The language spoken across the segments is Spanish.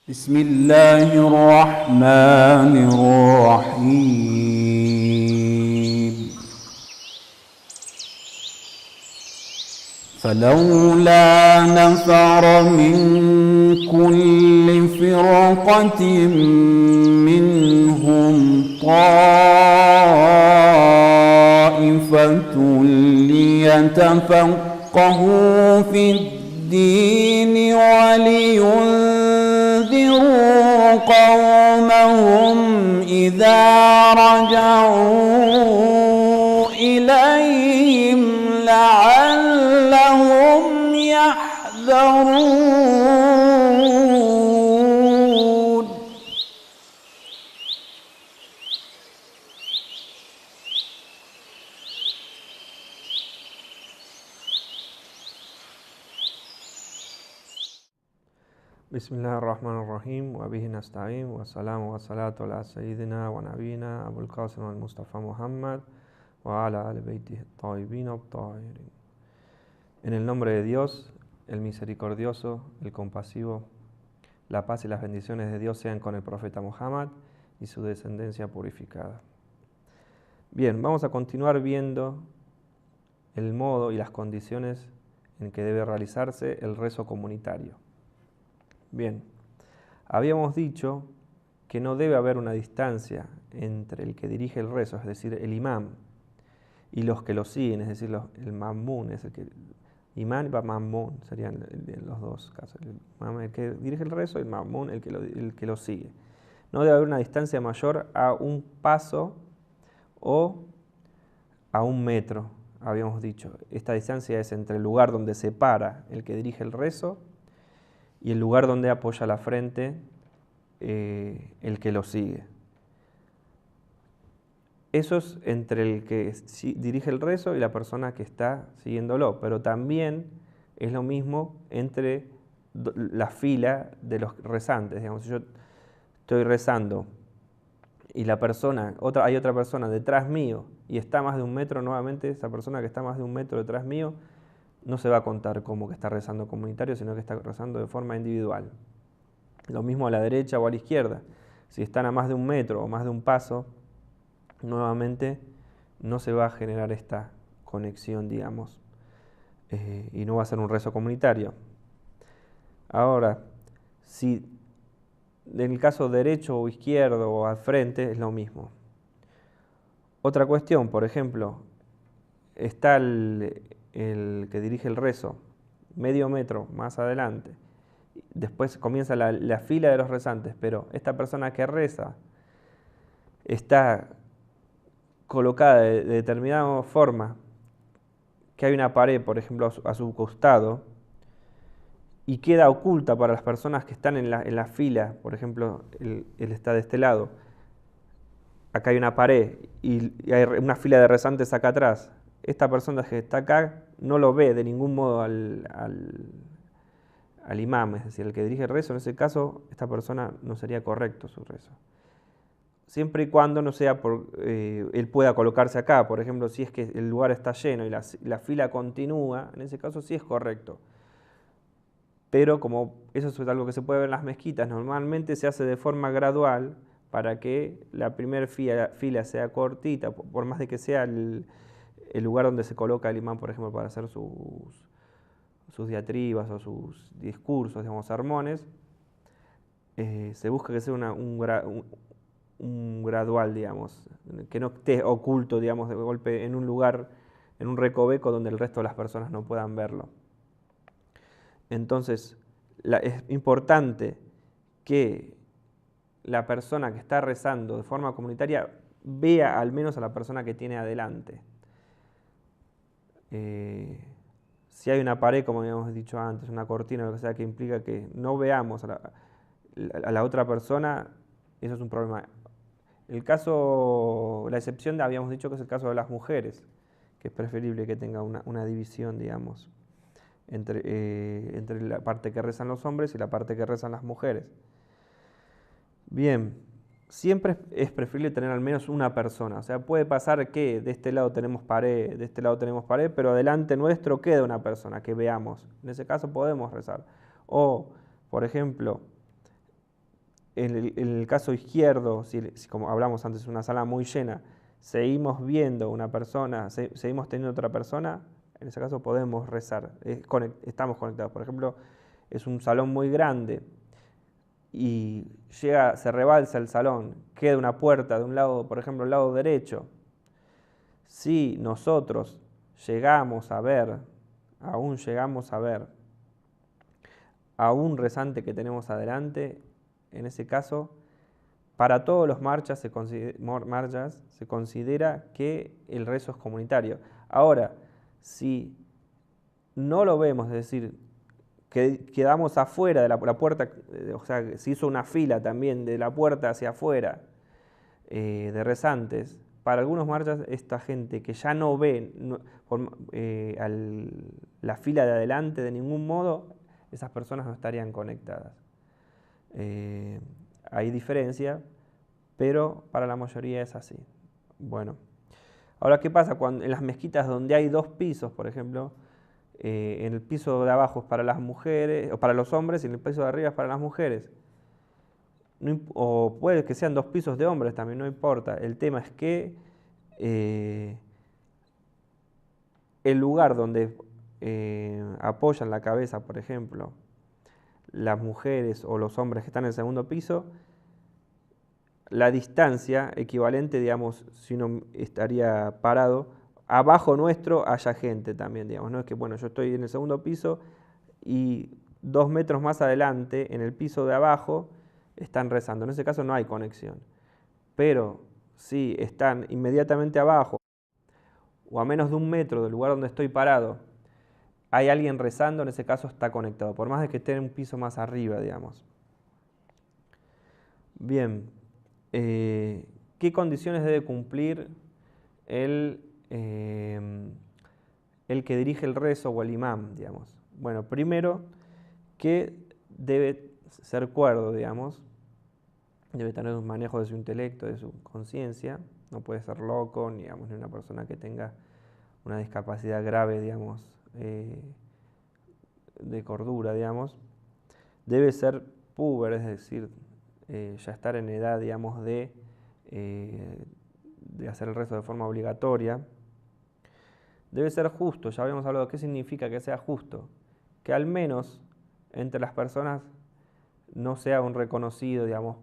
بسم الله الرحمن الرحيم فلولا نفر من كل فرقة منهم طائفة ليتفقهوا في الدين ولينذروا قومهم إذا رجعوا إليهم لعلهم يحذرون. بسم الله الرحمن الرحيم وبه نستعين والسلام والصلاة على سيدنا ونبينا أبو القاسم المصطفى محمد وعلى آل بيته الطيبين الطاهرين. En el nombre de Dios, el misericordioso, el compasivo, la paz y las bendiciones de Dios sean con el profeta Muhammad y su descendencia purificada. Bien, vamos a continuar viendo el modo y las condiciones en que debe realizarse el rezo comunitario. Bien, habíamos dicho que no debe haber una distancia entre el que dirige el rezo, es decir, el imam, y los que lo siguen, es decir, el mamún, es el que imán y mamún serían los dos casos, el que dirige el rezo y el mamún, el que lo sigue. No debe haber una distancia mayor a un paso o a 1 metro, habíamos dicho. Esta distancia es entre el lugar donde se para el que dirige el rezo y el lugar donde apoya la frente el que lo sigue. Eso es entre el que dirige el rezo y la persona que está siguiéndolo, pero también es lo mismo entre la fila de los rezantes. Digamos, si yo estoy rezando y hay otra persona detrás mío y está a más de 1 metro, nuevamente esa persona que está a más de 1 metro detrás mío no se va a contar como que está rezando comunitario, sino que está rezando de forma individual. Lo mismo a la derecha o a la izquierda. Si están a más de 1 metro o más de un paso, nuevamente no se va a generar esta conexión, digamos, y no va a ser un rezo comunitario. Ahora, si en el caso derecho o izquierdo o al frente es lo mismo. Otra cuestión, por ejemplo, está el que dirige el rezo medio metro más adelante, después comienza la fila de los rezantes, pero esta persona que reza está colocada de determinada forma, que hay una pared, por ejemplo, a su costado, y queda oculta para las personas que están en la fila, por ejemplo, él está de este lado, acá hay una pared y hay una fila de rezantes acá atrás. Esta persona que está acá no lo ve de ningún modo al imam, es decir, el que dirige el rezo. En ese caso, esta persona no sería correcto su rezo. Siempre y cuando no sea él pueda colocarse acá, por ejemplo, si es que el lugar está lleno y la fila continúa, en ese caso sí es correcto. Pero como eso es algo que se puede ver en las mezquitas, normalmente se hace de forma gradual para que la primera fila sea cortita, por más de que sea el lugar donde se coloca el imán, por ejemplo, para hacer sus diatribas o sus discursos, digamos, sermones, se busca que sea un gradual, digamos, que no esté oculto, digamos, de golpe en un lugar, en un recoveco donde el resto de las personas no puedan verlo. Entonces, es importante que la persona que está rezando de forma comunitaria vea al menos a la persona que tiene adelante. Si hay una pared, como habíamos dicho antes, una cortina, lo que sea, que implica que no veamos a la otra persona, eso es un problema. La excepción, habíamos dicho que es el caso de las mujeres, que es preferible que tenga una división, digamos, entre la parte que rezan los hombres y la parte que rezan las mujeres. Bien, siempre es preferible tener al menos una persona. O sea, puede pasar que de este lado tenemos pared, de este lado tenemos pared, pero delante nuestro queda una persona que veamos. En ese caso podemos rezar. O, por ejemplo, en el caso izquierdo, si como hablamos antes, una sala muy llena, seguimos viendo una persona, seguimos teniendo otra persona, en ese caso podemos rezar, estamos conectados. Por ejemplo, es un salón muy grande y se rebalsa el salón, queda una puerta de un lado, por ejemplo, el lado derecho. Si nosotros llegamos a ver a un rezante que tenemos adelante, en ese caso, para todos los marchas se considera que el rezo es comunitario. Ahora, si no lo vemos, es decir, que quedamos afuera de la puerta, o sea, se hizo una fila también de la puerta hacia afuera de rezantes, para algunos marchas esta gente que ya no ve la fila de adelante de ningún modo, esas personas no estarían conectadas. Hay diferencia, pero para la mayoría es así. Bueno, ahora, ¿qué pasa cuando en las mezquitas donde hay dos pisos, por ejemplo, en el piso de abajo es para las mujeres, o para los hombres, y en el piso de arriba es para las mujeres? O puede que sean dos pisos de hombres también, no importa. El tema es que el lugar donde apoyan la cabeza, por ejemplo, las mujeres o los hombres que están en el segundo piso, la distancia equivalente, digamos, si uno estaría parado, abajo nuestro haya gente también, digamos, no es que, bueno, yo estoy en el segundo piso y 2 metros más adelante, en el piso de abajo, están rezando. En ese caso no hay conexión. Pero si están inmediatamente abajo o a menos de 1 metro del lugar donde estoy parado, hay alguien rezando, en ese caso está conectado, por más de que esté en un piso más arriba, digamos. Bien, ¿qué condiciones debe cumplir el que dirige el rezo o el imán, digamos? Bueno, primero, que debe ser cuerdo, digamos, debe tener un manejo de su intelecto, de su conciencia, no puede ser loco, digamos, ni una persona que tenga una discapacidad grave, digamos, de cordura, digamos. Debe ser puber, es decir, ya estar en edad, digamos, de hacer el rezo de forma obligatoria. Debe ser justo, ya habíamos hablado de qué significa que sea justo, que al menos entre las personas no sea un reconocido, digamos,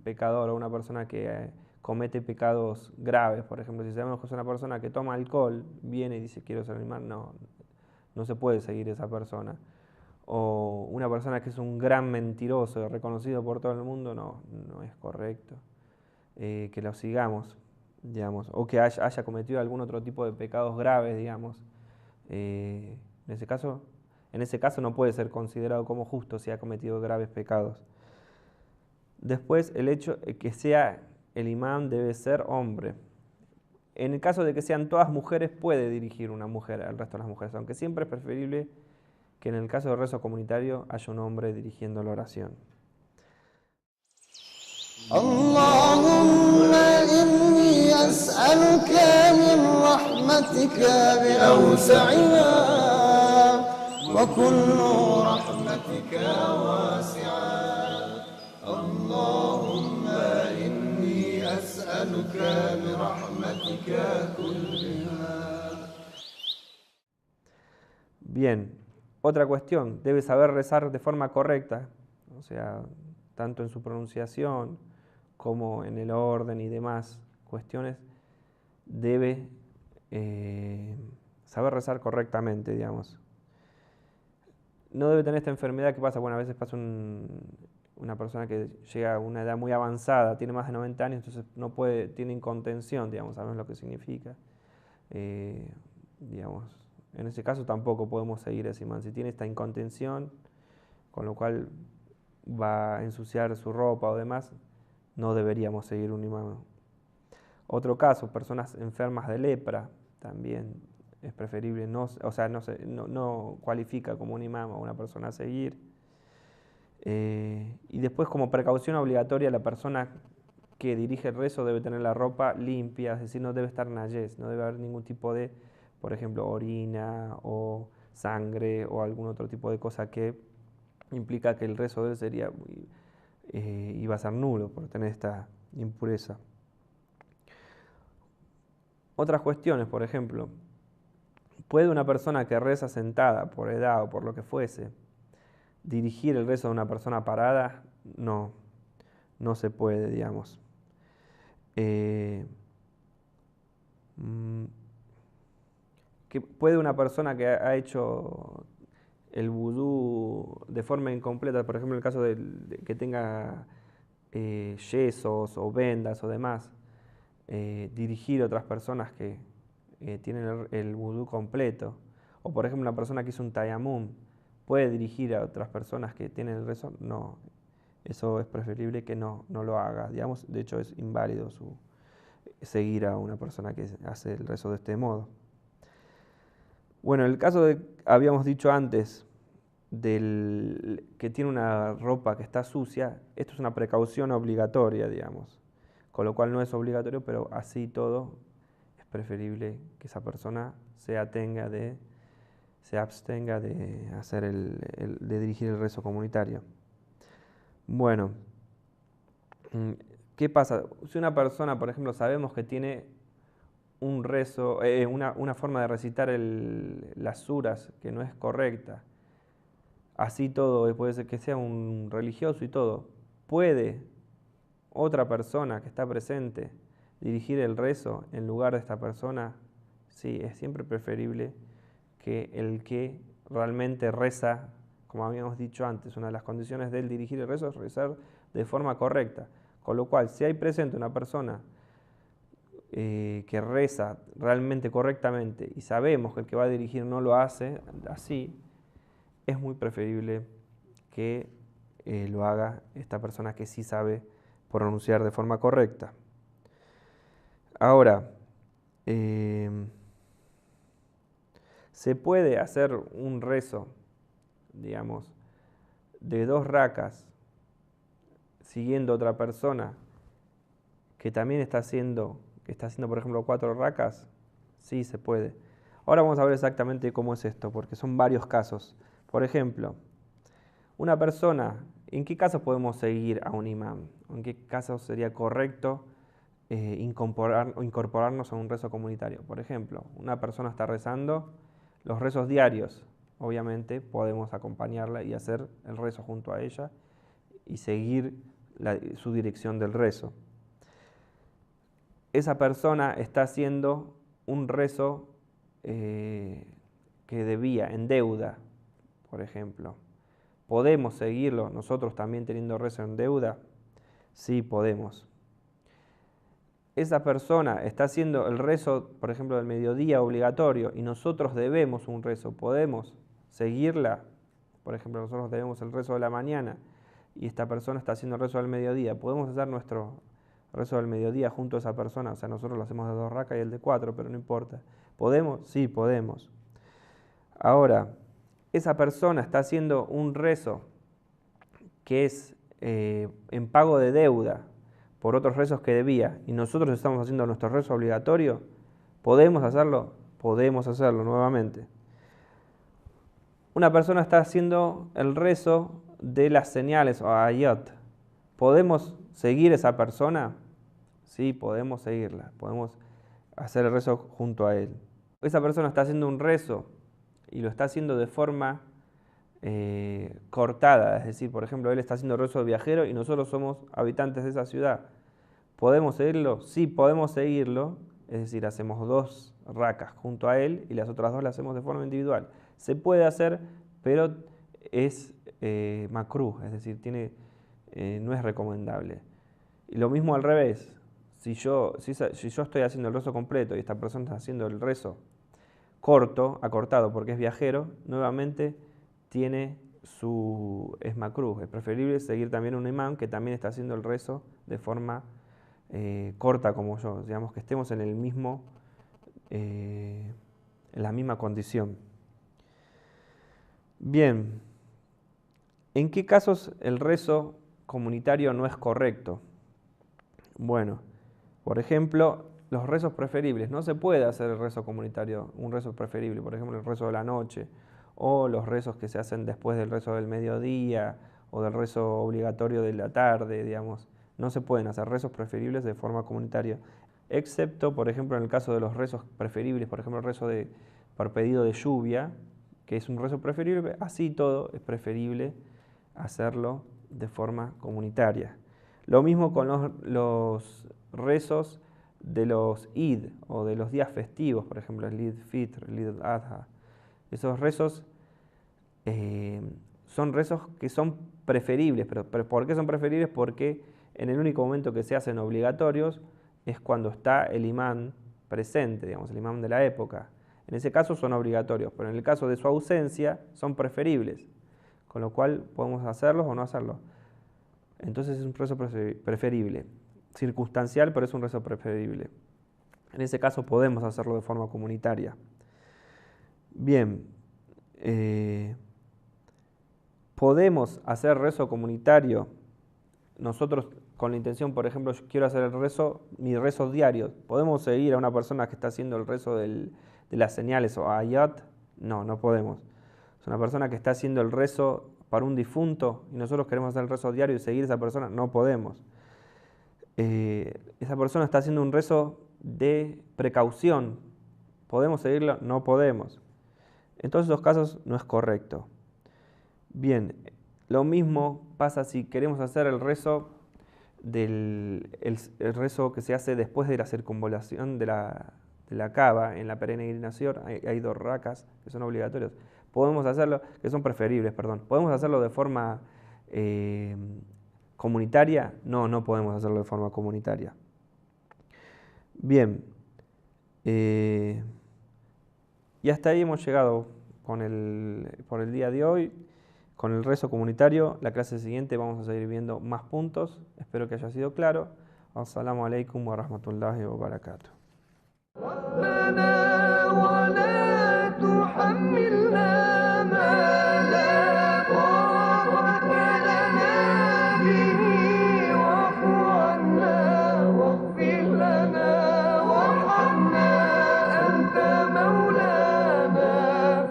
pecador o una persona que comete pecados graves. Por ejemplo, si sabemos que es una persona que toma alcohol, viene y dice quiero ser imán, no se puede seguir esa persona. O una persona que es un gran mentiroso, reconocido por todo el mundo, no es correcto que lo sigamos, digamos, o que haya cometido algún otro tipo de pecados graves, digamos. En ese caso no puede ser considerado como justo si ha cometido graves pecados. Después, el hecho de que sea el imán debe ser hombre. En el caso de que sean todas mujeres, puede dirigir una mujer al resto de las mujeres, aunque siempre es preferible que en el caso del rezo comunitario haya un hombre dirigiendo la oración. اللهم إني أسألك من رحمتك بأوسعها وكل رحمتك واسعة اللهم إني أسألك برحمتك كلها. Bien, otra cuestión, debe saber rezar de forma correcta, o sea, tanto en su pronunciación como en el orden y demás cuestiones, debe saber rezar correctamente, digamos. No debe tener esta enfermedad que pasa, bueno, a veces pasa una persona que llega a una edad muy avanzada, tiene más de 90 años, entonces no puede, tiene incontención, digamos, sabemos lo que significa. Digamos, en ese caso tampoco podemos seguir ese imán. Si tiene esta incontención, con lo cual va a ensuciar su ropa o demás, no deberíamos seguir un imán. Otro caso, personas enfermas de lepra, también es preferible, no cualifica como un imán o una persona a seguir. Y después, como precaución obligatoria, la persona que dirige el rezo debe tener la ropa limpia, es decir, no debe estar nayés, no debe haber ningún tipo de, por ejemplo, orina o sangre o algún otro tipo de cosa que implica que el rezo de él iba va a ser nulo por tener esta impureza. Otras cuestiones, por ejemplo, ¿puede una persona que reza sentada por edad o por lo que fuese dirigir el rezo de una persona parada? No, no se puede, digamos. ¿Puede una persona que ha hecho el vudú de forma incompleta, por ejemplo en el caso de que tenga yesos o vendas o demás, dirigir a otras personas que tienen el vudú completo? O por ejemplo una persona que hizo un tayamum, ¿puede dirigir a otras personas que tienen el rezo? No, eso es preferible que no lo haga, digamos. De hecho es inválido seguir a una persona que hace el rezo de este modo. Bueno, en el caso habíamos dicho antes, que tiene una ropa que está sucia, esto es una precaución obligatoria, digamos. Con lo cual no es obligatorio, pero así todo es preferible que esa persona se abstenga de hacer de dirigir el rezo comunitario. Bueno, ¿qué pasa? Si una persona, por ejemplo, sabemos que tiene un rezo, una forma de recitar las suras que no es correcta, así todo, puede ser que sea un religioso y todo, ¿puede otra persona que está presente dirigir el rezo en lugar de esta persona? Sí, es siempre preferible que el que realmente reza, como habíamos dicho antes, una de las condiciones del dirigir el rezo es rezar de forma correcta. Con lo cual, si hay presente una persona que reza realmente correctamente y sabemos que el que va a dirigir no lo hace así, es muy preferible que lo haga esta persona que sí sabe pronunciar de forma correcta. Ahora, se puede hacer un rezo, digamos, de 2 rakas siguiendo a otra persona que también está haciendo, por ejemplo 4 rakas. Sí, se puede. Ahora vamos a ver exactamente cómo es esto, porque son varios casos. Por ejemplo, una persona, ¿en qué casos podemos seguir a un imán? ¿En qué casos sería correcto incorporarnos a un rezo comunitario? Por ejemplo, una persona está rezando los rezos diarios. Obviamente podemos acompañarla y hacer el rezo junto a ella y seguir su dirección del rezo. Esa persona está haciendo un rezo que debía, en deuda, por ejemplo. ¿Podemos seguirlo nosotros también teniendo rezo en deuda? Sí, podemos. Esa persona está haciendo el rezo, por ejemplo, del mediodía obligatorio y nosotros debemos un rezo. ¿Podemos seguirla? Por ejemplo, nosotros debemos el rezo de la mañana y esta persona está haciendo el rezo del mediodía. ¿Podemos hacer nuestro rezo del mediodía junto a esa persona? O sea, nosotros lo hacemos de 2 rakas y el de 4, pero no importa. ¿Podemos? Sí, podemos. Ahora, esa persona está haciendo un rezo que es en pago de deuda por otros rezos que debía y nosotros estamos haciendo nuestro rezo obligatorio. ¿Podemos hacerlo? Podemos hacerlo nuevamente. Una persona está haciendo el rezo de las señales o ayot. ¿Podemos seguir esa persona? Sí, podemos seguirla. Podemos hacer el rezo junto a él. Esa persona está haciendo un rezo y lo está haciendo de forma cortada, es decir, por ejemplo, él está haciendo rezo de viajero y nosotros somos habitantes de esa ciudad. ¿Podemos seguirlo? Sí, podemos seguirlo, es decir, hacemos 2 rakas junto a él y las otras 2 las hacemos de forma individual. Se puede hacer, pero es makruh, es decir, no es recomendable. Y lo mismo al revés, si yo estoy haciendo el rezo completo y esta persona está haciendo el rezo acortado porque es viajero, nuevamente es makruh. Es preferible seguir también a un imán que también está haciendo el rezo de forma corta como yo, digamos que estemos en la misma condición. Bien, ¿en qué casos el rezo comunitario no es correcto? Bueno, por ejemplo, los rezos preferibles. No se puede hacer el rezo comunitario, un rezo preferible, por ejemplo, el rezo de la noche, o los rezos que se hacen después del rezo del mediodía, o del rezo obligatorio de la tarde, digamos. No se pueden hacer rezos preferibles de forma comunitaria, excepto, por ejemplo, en el caso de los rezos preferibles, por ejemplo, el rezo por pedido de lluvia, que es un rezo preferible, así todo es preferible hacerlo de forma comunitaria. Lo mismo con los rezos de los Eid o de los días festivos, por ejemplo, el Eid Fitr, el Eid Adha. Esos rezos son rezos que son preferibles, pero ¿por qué son preferibles? Porque en el único momento que se hacen obligatorios es cuando está el imán presente, digamos, el imán de la época. En ese caso son obligatorios, pero en el caso de su ausencia son preferibles, con lo cual podemos hacerlos o no hacerlos. Entonces es un rezo preferible, circunstancial, pero es un rezo preferible. En ese caso podemos hacerlo de forma comunitaria. Bien, podemos hacer rezo comunitario. Nosotros con la intención, por ejemplo, yo quiero hacer mi rezo diario. ¿Podemos seguir a una persona que está haciendo el rezo de las señales o ayat? No, no podemos. Es una persona que está haciendo el rezo para un difunto y nosotros queremos hacer el rezo diario y seguir a esa persona, no podemos. Esa persona está haciendo un rezo de precaución. ¿Podemos seguirlo? No podemos. En todos esos casos no es correcto. Bien, lo mismo pasa si queremos hacer el rezo el rezo que se hace después de la circunvalación de la Kaaba en la peregrinación. Hay 2 rakas que son obligatorios. Podemos hacerlo, que son preferibles, perdón. ¿Podemos hacerlo de forma comunitaria? No, no podemos hacerlo de forma comunitaria. Bien. Y hasta ahí hemos llegado por el día de hoy, con el rezo comunitario. La clase siguiente vamos a seguir viendo más puntos. Espero que haya sido claro. Assalamu alaikum wa rahmatullahi wa barakatuh.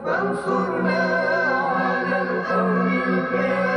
فانصرنا على القوم الكافرين